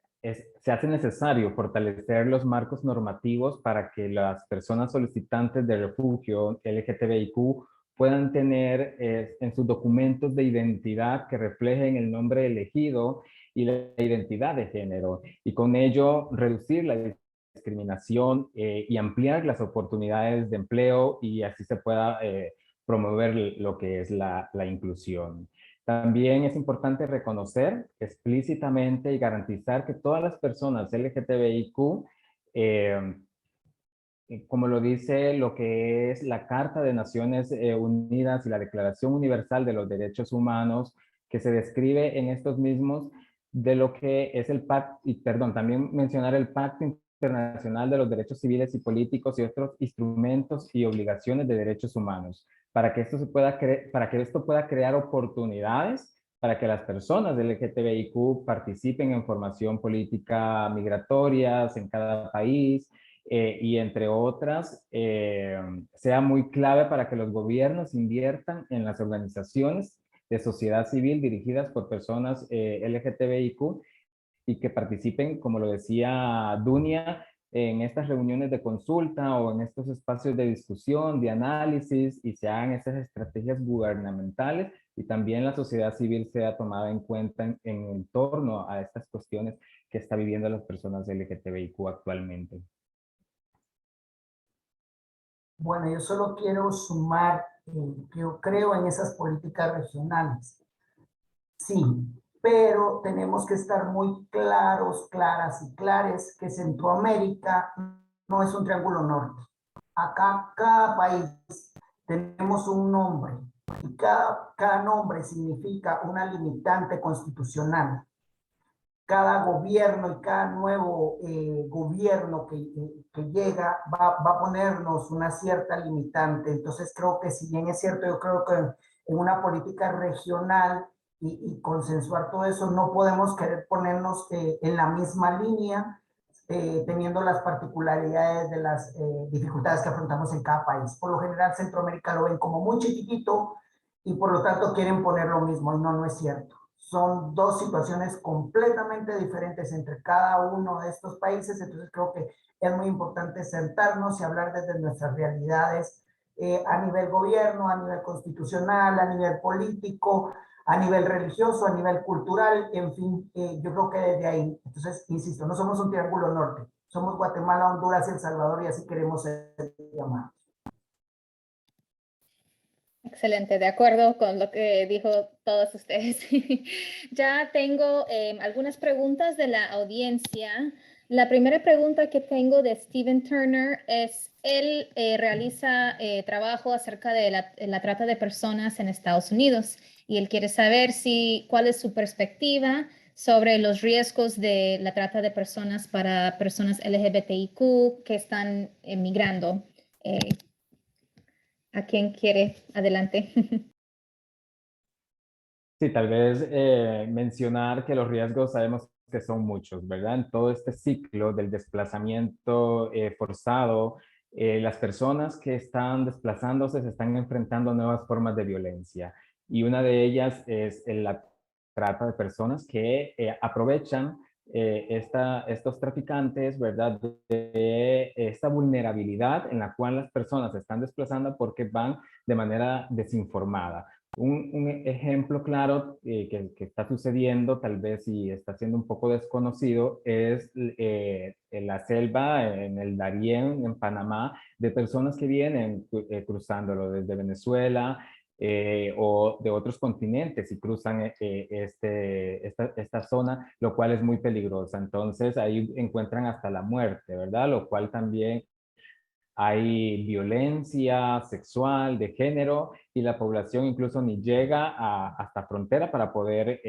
S4: se hace necesario fortalecer los marcos normativos para que las personas solicitantes de refugio LGTBIQ puedan tener en sus documentos de identidad que reflejen el nombre elegido y la identidad de género, y con ello reducir la discriminación y ampliar las oportunidades de empleo y así se pueda promover lo que es la inclusión. También es importante reconocer explícitamente y garantizar que todas las personas LGTBIQ, como lo dice lo que es la Carta de Naciones Unidas y la Declaración Universal de los Derechos Humanos, que se describe en estos mismos de lo que es el pacto, y perdón, también mencionar el Pacto Internacional de los Derechos Civiles y Políticos y otros instrumentos y obligaciones de derechos humanos, para que esto pueda crear oportunidades para que las personas LGTBIQ participen en formación política migratorias en cada país, y entre otras, sea muy clave para que los gobiernos inviertan en las organizaciones de sociedad civil dirigidas por personas LGTBIQ y que participen, como lo decía Dunia, en estas reuniones de consulta o en estos espacios de discusión, de análisis, y se hagan esas estrategias gubernamentales y también la sociedad civil sea tomada en cuenta en torno a estas cuestiones que está viviendo las personas LGTBIQ actualmente.
S3: Bueno, yo solo quiero sumar que yo creo en esas políticas regionales. Sí, pero tenemos que estar muy claros, claras y clares que Centroamérica no es un triángulo norte. Acá cada país tenemos un nombre y cada nombre significa una limitante constitucional. Cada gobierno y cada nuevo gobierno que llega va a ponernos una cierta limitante. Entonces creo que si bien es cierto, yo creo que en una política regional y consensuar todo eso, no podemos querer ponernos en la misma línea, teniendo las particularidades de las dificultades que afrontamos en cada país. Por lo general, Centroamérica lo ven como muy chiquitito y por lo tanto quieren poner lo mismo, y no es cierto. Son dos situaciones completamente diferentes entre cada uno de estos países, entonces creo que es muy importante sentarnos y hablar desde nuestras realidades a nivel gobierno, a nivel constitucional, a nivel político, a nivel religioso, a nivel cultural, en fin, yo creo que desde ahí. Entonces, insisto, no somos un triángulo norte, somos Guatemala, Honduras y El Salvador, y así queremos ser llamados.
S1: Excelente, de acuerdo con lo que dijo todos ustedes. Ya tengo algunas preguntas de la audiencia. La primera pregunta que tengo de Steven Turner es, él realiza trabajo acerca de la trata de personas en Estados Unidos y él quiere saber cuál es su perspectiva sobre los riesgos de la trata de personas para personas LGBTIQ que están emigrando. ¿A quién quiere? Adelante.
S4: Sí, tal vez mencionar que los riesgos sabemos que son muchos, ¿verdad? En todo este ciclo del desplazamiento forzado, las personas que están desplazándose se están enfrentando a nuevas formas de violencia. Y una de ellas es la trata de personas que aprovechan estos traficantes, ¿verdad? De esta vulnerabilidad en la cual las personas se están desplazando porque van de manera desinformada. Un ejemplo claro que está sucediendo, tal vez y está siendo un poco desconocido, es en la selva, en el Darién, en Panamá, de personas que vienen cruzándolo desde Venezuela o de otros continentes y cruzan esta zona, lo cual es muy peligrosa. Entonces ahí encuentran hasta la muerte, ¿verdad? Lo cual también hay violencia sexual, de género, y la población incluso ni llega hasta frontera para poder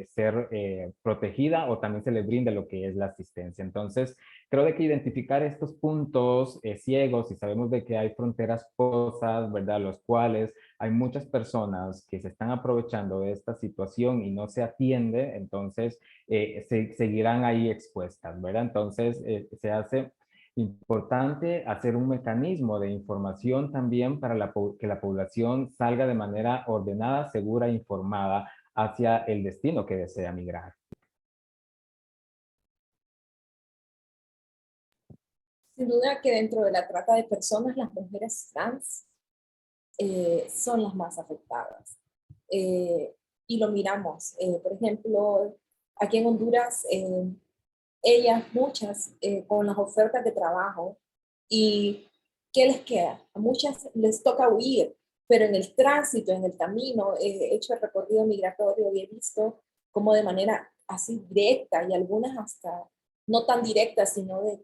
S4: ser protegida o también se le brinda lo que es la asistencia. Entonces, creo de que identificar estos puntos ciegos y sabemos de que hay fronteras porosas, ¿verdad? Los cuales hay muchas personas que se están aprovechando de esta situación y no se atiende, entonces seguirán ahí expuestas, ¿verdad? Entonces, se hace importante hacer un mecanismo de información también para que la población salga de manera ordenada, segura e informada hacia el destino que desea migrar.
S2: Sin duda que dentro de la trata de personas, las mujeres trans son las más afectadas. Y lo miramos. Por ejemplo, aquí en Honduras, ellas, muchas, con las ofertas de trabajo, y ¿qué les queda? A muchas les toca huir, pero en el tránsito, en el camino, he hecho el recorrido migratorio y he visto como de manera así directa y algunas hasta no tan directa, sino de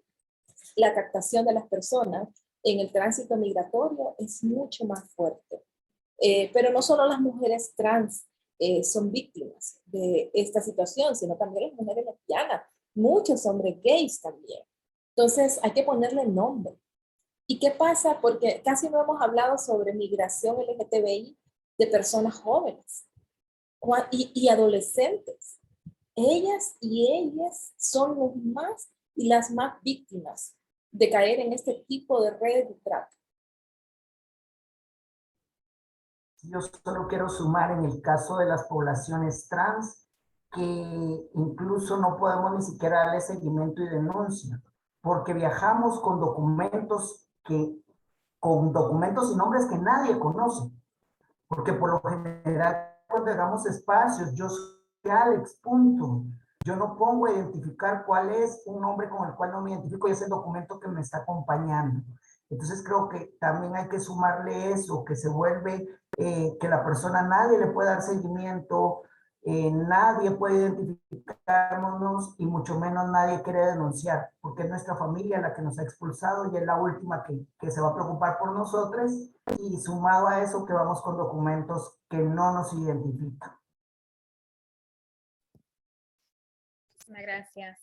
S2: la captación de las personas en el tránsito migratorio es mucho más fuerte. Pero no solo las mujeres trans son víctimas de esta situación, sino también las mujeres lesbianas, muchos hombres gays también. Entonces hay que ponerle nombre. ¿Y qué pasa? Porque casi no hemos hablado sobre migración LGTBI de personas jóvenes y adolescentes. Ellas y ellas son los más y las más víctimas de caer en este tipo de redes de trata.
S3: Yo solo quiero sumar en el caso de las poblaciones trans, que incluso no podemos ni siquiera darle seguimiento y denuncia, porque viajamos con documentos y nombres que nadie conoce, porque por lo general cuando damos espacios, yo soy Alex, punto. Yo no pongo a identificar cuál es un nombre con el cual no me identifico y es el documento que me está acompañando. Entonces creo que también hay que sumarle eso, que se vuelve, que la persona nadie le puede dar seguimiento, Nadie puede identificarnos y mucho menos nadie quiere denunciar, porque es nuestra familia la que nos ha expulsado y es la última que se va a preocupar por nosotros, y sumado a eso que vamos con documentos que no nos identifican.
S1: Muchísimas gracias.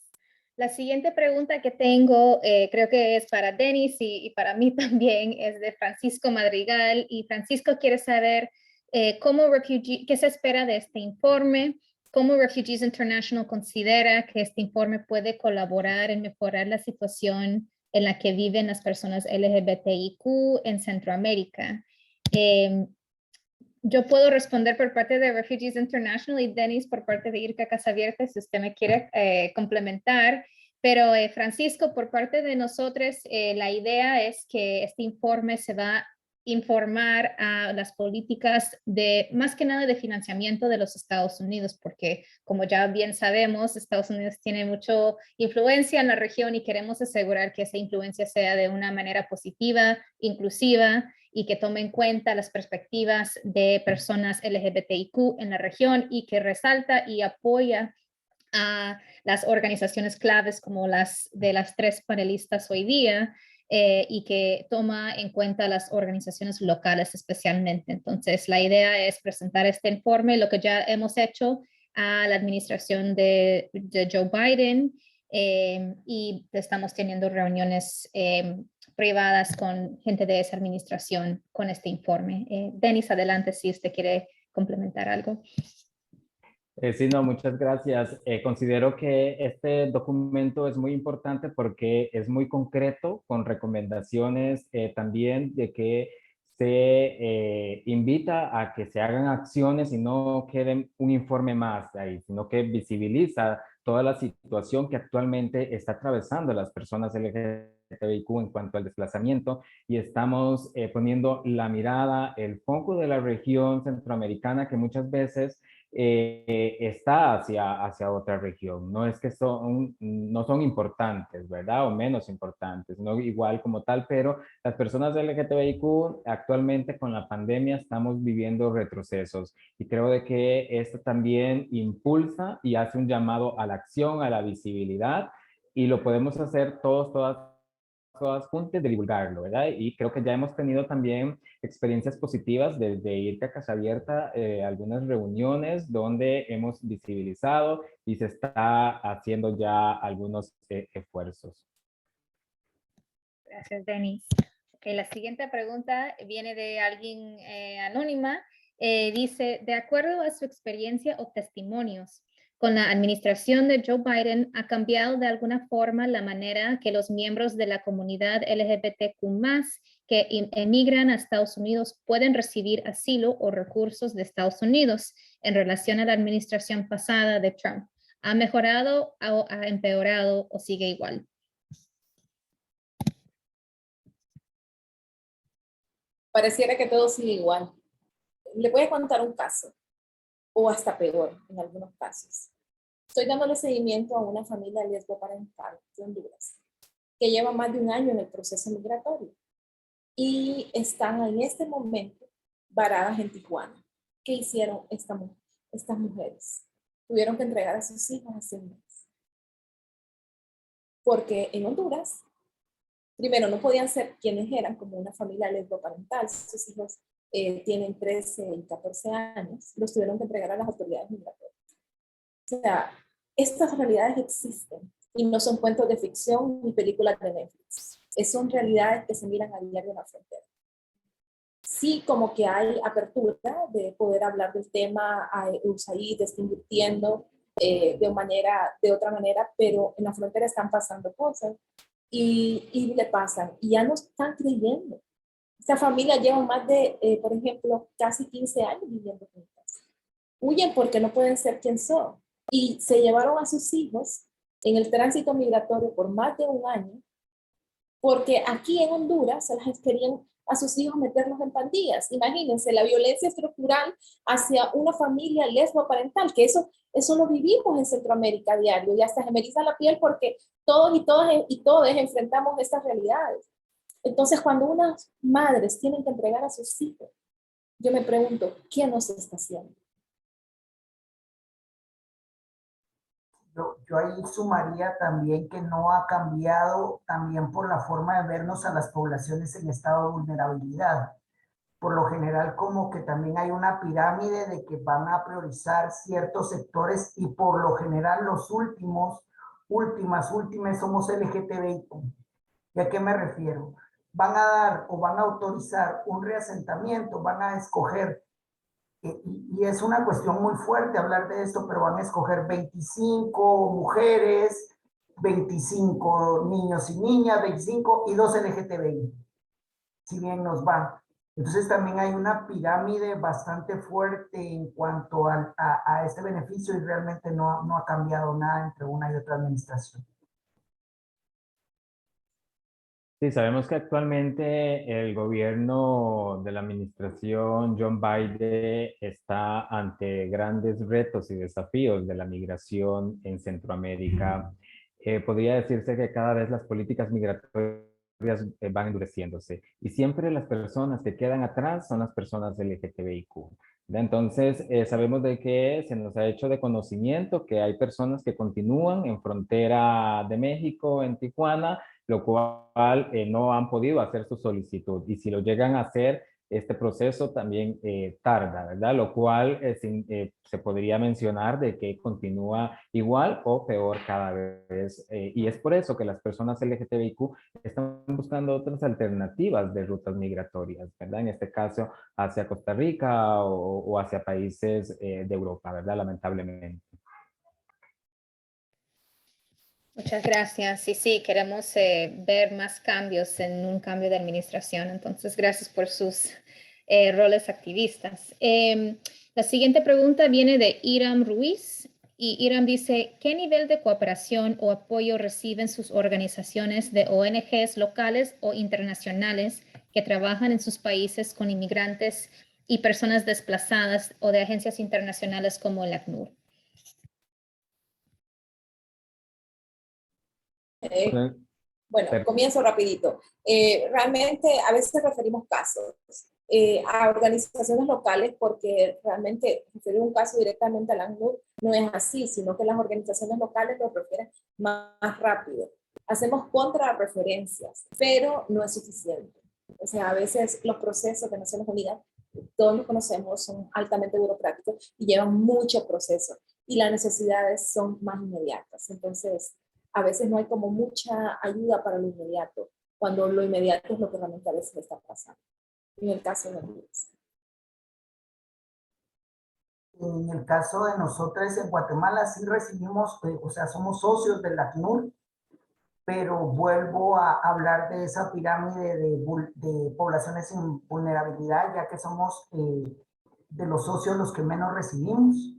S1: La siguiente pregunta que tengo, creo que es para Denis y para mí también, es de Francisco Madrigal. Y Francisco quiere saber qué se espera de este informe, cómo Refugees International considera que este informe puede colaborar en mejorar la situación en la que viven las personas LGBTIQ en Centroamérica. Yo puedo responder por parte de Refugees International y Denis por parte de IRCA Casa Abierta, si usted me quiere complementar. Pero Francisco, por parte de nosotros, la idea es que este informe se va a informar a las políticas de, más que nada, de financiamiento de los Estados Unidos, porque como ya bien sabemos, Estados Unidos tiene mucha influencia en la región y queremos asegurar que esa influencia sea de una manera positiva, inclusiva, y que tome en cuenta las perspectivas de personas LGBTIQ en la región y que resalta y apoya a las organizaciones claves como las de las tres panelistas hoy día, y que toma en cuenta las organizaciones locales especialmente. Entonces, la idea es presentar este informe, lo que ya hemos hecho a la administración de Joe Biden, y estamos teniendo reuniones privadas con gente de esa administración con este informe. Denis, adelante si usted quiere complementar algo.
S4: Sí, no, muchas gracias. Considero que este documento es muy importante porque es muy concreto, con recomendaciones también de que se invita a que se hagan acciones y no quede un informe más ahí, sino que visibiliza toda la situación que actualmente está atravesando las personas LGBTIQ en cuanto al desplazamiento, y estamos poniendo la mirada, el foco de la región centroamericana, que muchas veces está hacia otra región. No es que no son importantes, ¿verdad? O menos importantes, no igual como tal, pero las personas LGTBIQ actualmente con la pandemia estamos viviendo retrocesos, y creo de que esto también impulsa y hace un llamado a la acción, a la visibilidad, y lo podemos hacer todas juntas de divulgarlo, ¿verdad? Y creo que ya hemos tenido también experiencias positivas desde irte a Casa Abierta, algunas reuniones donde hemos visibilizado y se está haciendo ya algunos esfuerzos.
S1: Gracias, Denis. Okay, la siguiente pregunta viene de alguien anónima. Dice, de acuerdo a su experiencia o testimonios, con la administración de Joe Biden, ¿ha cambiado de alguna forma la manera que los miembros de la comunidad LGBTQ+ que emigran a Estados Unidos pueden recibir asilo o recursos de Estados Unidos en relación a la administración pasada de Trump? ¿Ha mejorado o ha empeorado o sigue igual?
S2: Pareciera que todo sigue igual. Le voy a contar un caso, o hasta peor en algunos casos. Estoy dándole seguimiento a una familia lesboparental de Honduras que lleva más de un año en el proceso migratorio y están en este momento varadas en Tijuana. ¿Qué hicieron estas mujeres? Tuvieron que entregar a sus hijos hace un mes. Porque en Honduras, primero, no podían ser quienes eran como una familia lesboparental. Sus hijos tienen 13 y 14 años, los tuvieron que entregar a las autoridades migratorias. O sea, estas realidades existen y no son cuentos de ficción ni películas de Netflix. Son realidades que se miran a diario en la frontera. Sí, como que hay apertura de poder hablar del tema, USAID está invirtiendo de otra manera, pero en la frontera están pasando cosas y le pasan y ya no están creyendo. Esta familia lleva más de, por ejemplo, casi 15 años viviendo juntas. Huyen porque no pueden ser quien son. Y se llevaron a sus hijos en el tránsito migratorio por más de un año, porque aquí en Honduras se las querían a sus hijos meterlos en pandillas. Imagínense la violencia estructural hacia una familia lesboparental, que eso lo vivimos en Centroamérica a diario, y hasta se me eriza la piel porque todos y todos enfrentamos estas realidades. Entonces, cuando unas madres tienen que entregar a sus hijos, yo me pregunto, ¿qué nos está haciendo?
S3: yo ahí sumaría también que no ha cambiado también por la forma de vernos a las poblaciones en estado de vulnerabilidad. Por lo general, como que también hay una pirámide de que van a priorizar ciertos sectores y por lo general los últimas somos LGTBIQ. ¿Y a qué me refiero? Van a dar o van a autorizar un reasentamiento, van a escoger, y es una cuestión muy fuerte hablar de esto, pero van a escoger 25 mujeres, 25 niños y niñas, 25 y 2 LGTBI, si bien nos va. Entonces también hay una pirámide bastante fuerte en cuanto a este beneficio y realmente no ha cambiado nada entre una y otra administración.
S4: Sí, sabemos que actualmente el gobierno de la administración John Biden está ante grandes retos y desafíos de la migración en Centroamérica. Podría decirse que cada vez las políticas migratorias van endureciéndose y siempre las personas que quedan atrás son las personas LGTBIQ. Entonces, sabemos de que se nos ha hecho de conocimiento que hay personas que continúan en frontera de México, en Tijuana, lo cual no han podido hacer su solicitud. Y si lo llegan a hacer, este proceso también tarda, ¿verdad? Lo cual se podría mencionar de que continúa igual o peor cada vez. Y es por eso que las personas LGTBIQ están buscando otras alternativas de rutas migratorias, ¿verdad? En este caso, hacia Costa Rica o hacia países de Europa, ¿verdad? Lamentablemente.
S1: Muchas gracias. Sí, queremos ver más cambios en un cambio de administración. Entonces, gracias por sus roles activistas. La siguiente pregunta viene de Iram Ruiz. Y Iram dice, ¿qué nivel de cooperación o apoyo reciben sus organizaciones de ONGs locales o internacionales que trabajan en sus países con inmigrantes y personas desplazadas o de agencias internacionales como el ACNUR?
S2: Bueno, comienzo rapidito. Realmente a veces referimos casos a organizaciones locales porque realmente referir un caso directamente al ACNUR no es así, sino que las organizaciones locales lo refieren más rápido. Hacemos contrarreferencias, pero no es suficiente. O sea, a veces los procesos de Naciones Unidas, todos los conocemos, son altamente burocráticos y llevan mucho proceso y las necesidades son más inmediatas. Entonces, a veces no hay como mucha ayuda para lo inmediato, cuando lo inmediato es lo que realmente a veces está pasando. En el caso de Honduras.
S3: En el caso de nosotros en Guatemala sí recibimos, o sea, somos socios del ACNUR, pero vuelvo a hablar de esa pirámide de poblaciones en vulnerabilidad, ya que somos de los socios los que menos recibimos.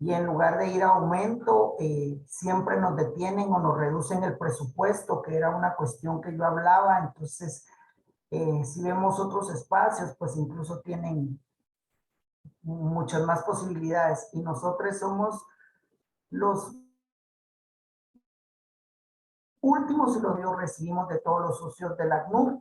S3: Y en lugar de ir a aumento, siempre nos detienen o nos reducen el presupuesto, que era una cuestión que yo hablaba. Entonces, si vemos otros espacios, pues incluso tienen muchas más posibilidades. Y nosotros somos los últimos y los recibimos de todos los socios del ACNUR.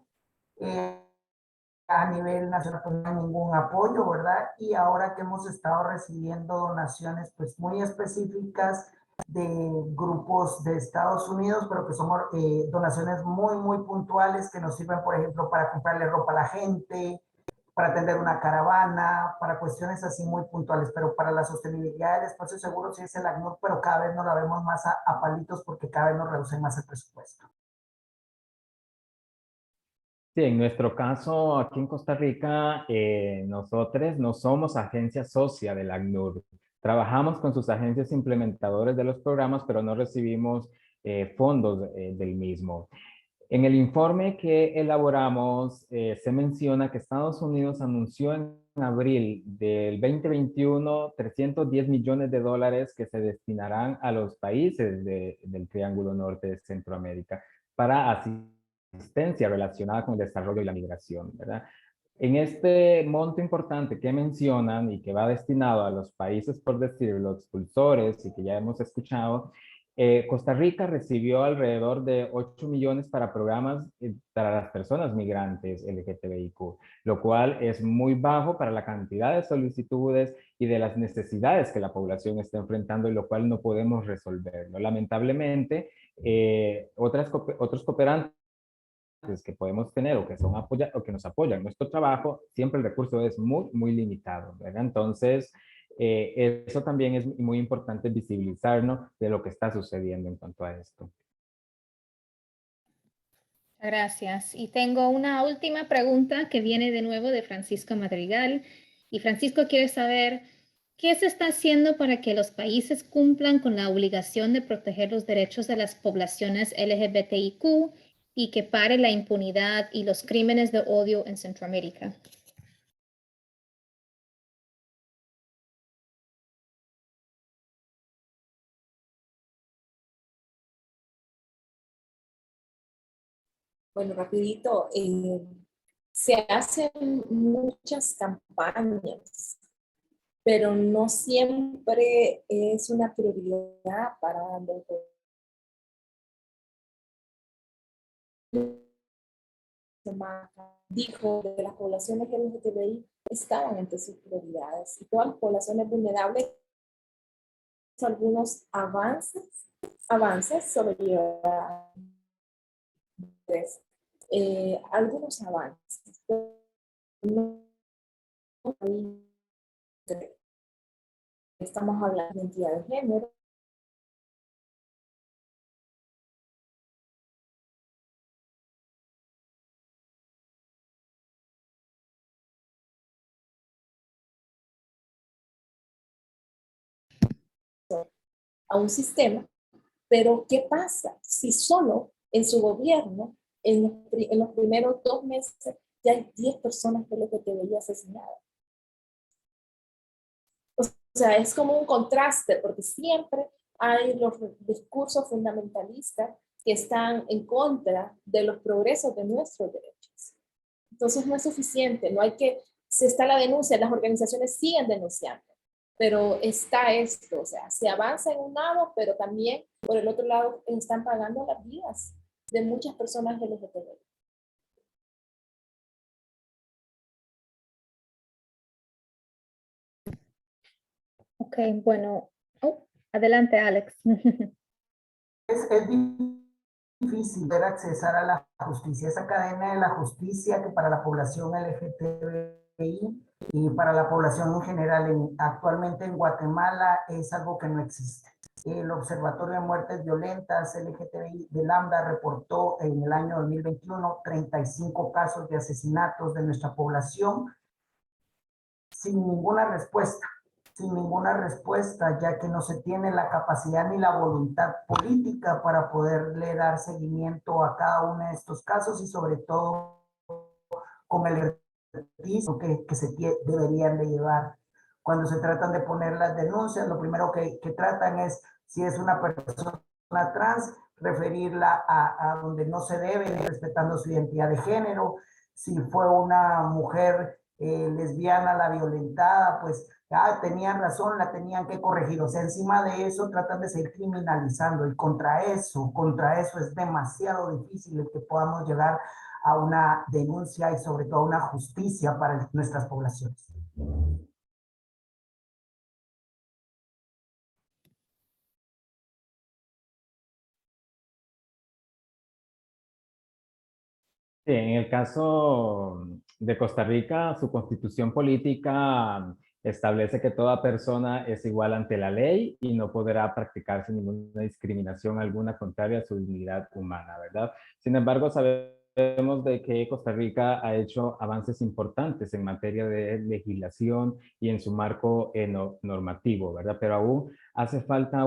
S3: A nivel nacional pues, no hay ningún apoyo, ¿verdad? Y ahora que hemos estado recibiendo donaciones pues muy específicas de grupos de Estados Unidos, pero que son donaciones muy puntuales que nos sirven, por ejemplo, para comprarle ropa a la gente, para atender una caravana, para cuestiones así muy puntuales, pero para la sostenibilidad del espacio seguro sí es el ACNUR, pero cada vez nos la vemos más a palitos porque cada vez nos reducen más el presupuesto.
S4: Sí, en nuestro caso, aquí en Costa Rica, nosotros no somos agencia socia del ACNUR. Trabajamos con sus agencias implementadores de los programas, pero no recibimos fondos del mismo. En el informe que elaboramos, se menciona que Estados Unidos anunció en abril del 2021 $310 millones que se destinarán a los países del Triángulo Norte de Centroamérica para asistencia relacionada con el desarrollo y la migración, ¿verdad? En este monto importante que mencionan y que va destinado a los países, por decirlo, expulsores y que ya hemos escuchado, Costa Rica recibió alrededor de 8 millones para programas para las personas migrantes LGTBIQ, lo cual es muy bajo para la cantidad de solicitudes y de las necesidades que la población está enfrentando, y lo cual no podemos resolverlo. Lamentablemente, otros cooperantes que podemos tener o que, o que nos apoyan en nuestro trabajo, siempre el recurso es muy limitado, ¿verdad? Entonces, eso también es muy importante visibilizarnos de lo que está sucediendo en cuanto a esto.
S1: Gracias. Y tengo una última pregunta que viene de nuevo de Francisco Madrigal. Y Francisco quiere saber, ¿qué se está haciendo para que los países cumplan con la obligación de proteger los derechos de las poblaciones LGBTIQ y que pare la impunidad y los crímenes de odio en Centroamérica?
S2: Bueno, rapidito, se hacen muchas campañas, pero no siempre es una prioridad para los demás. Dijo que las poblaciones LGTBI estaban entre sus prioridades y todas las poblaciones vulnerables, algunos avances sobre algunos avances. No, estamos hablando de identidad de género. A un sistema, pero ¿qué pasa si solo en su gobierno, en los primeros 2 meses, ya hay 10 personas que LGTBI asesinadas? O sea, es como un contraste, porque siempre hay los discursos fundamentalistas que están en contra de los progresos de nuestros derechos. Entonces no es suficiente, no hay que, si está la denuncia, las organizaciones siguen denunciando, pero está esto, o sea, se avanza en un lado, pero también por el otro lado están pagando las vidas de muchas personas LGTBI.
S1: Ok, bueno. Oh, adelante, Alex.
S3: Es difícil poder accesar a la justicia, esa cadena de la justicia que para la población LGTBI y para la población en general actualmente en Guatemala es algo que no existe. El Observatorio de Muertes Violentas LGTBI de Lambda reportó en el año 2021 35 casos de asesinatos de nuestra población sin ninguna respuesta. Sin ninguna respuesta, ya que no se tiene la capacidad ni la voluntad política para poderle dar seguimiento a cada uno de estos casos y sobre todo con el expertise que se deberían de llevar. Cuando se tratan de poner las denuncias, lo primero que tratan es, si es una persona trans, referirla a donde no se debe, respetando su identidad de género. Si fue una mujer lesbiana la violentada, pues tenían razón, la tenían que corregir. O sea, encima de eso tratan de seguir criminalizando y contra eso es demasiado difícil el que podamos llegar a una denuncia y sobre todo a una justicia para nuestras poblaciones.
S4: Sí, en el caso de Costa Rica, su constitución política establece que toda persona es igual ante la ley y no podrá practicarse ninguna discriminación alguna contraria a su dignidad humana, ¿verdad? Sin embargo, sabemos de que Costa Rica ha hecho avances importantes en materia de legislación y en su marco normativo, ¿verdad? Pero aún hace falta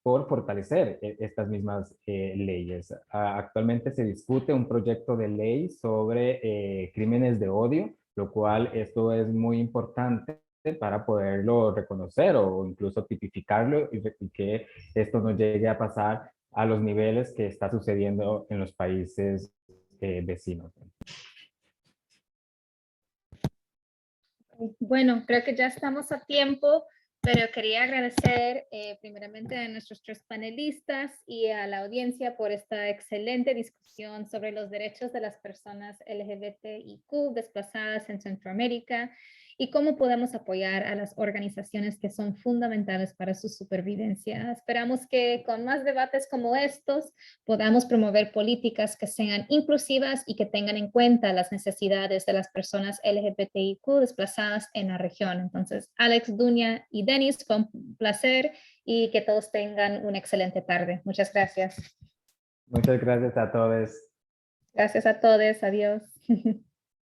S4: por fortalecer estas mismas leyes. Actualmente se discute un proyecto de ley sobre crímenes de odio, lo cual esto es muy importante para poderlo reconocer o incluso tipificarlo y que esto no llegue a pasar a los niveles que está sucediendo en los países vecinos.
S1: Bueno, creo que ya estamos a tiempo Pero quería agradecer primeramente a nuestros 3 panelistas y a la audiencia por esta excelente discusión sobre los derechos de las personas LGBTIQ desplazadas en Centroamérica y cómo podemos apoyar a las organizaciones que son fundamentales para su supervivencia. Esperamos que con más debates como estos podamos promover políticas que sean inclusivas y que tengan en cuenta las necesidades de las personas LGBTIQ desplazadas en la región. Entonces, Alex, Dunia y Denis, fue un placer y que todos tengan una excelente tarde. Muchas gracias.
S4: Muchas gracias a todos.
S1: Gracias a todos. Adiós.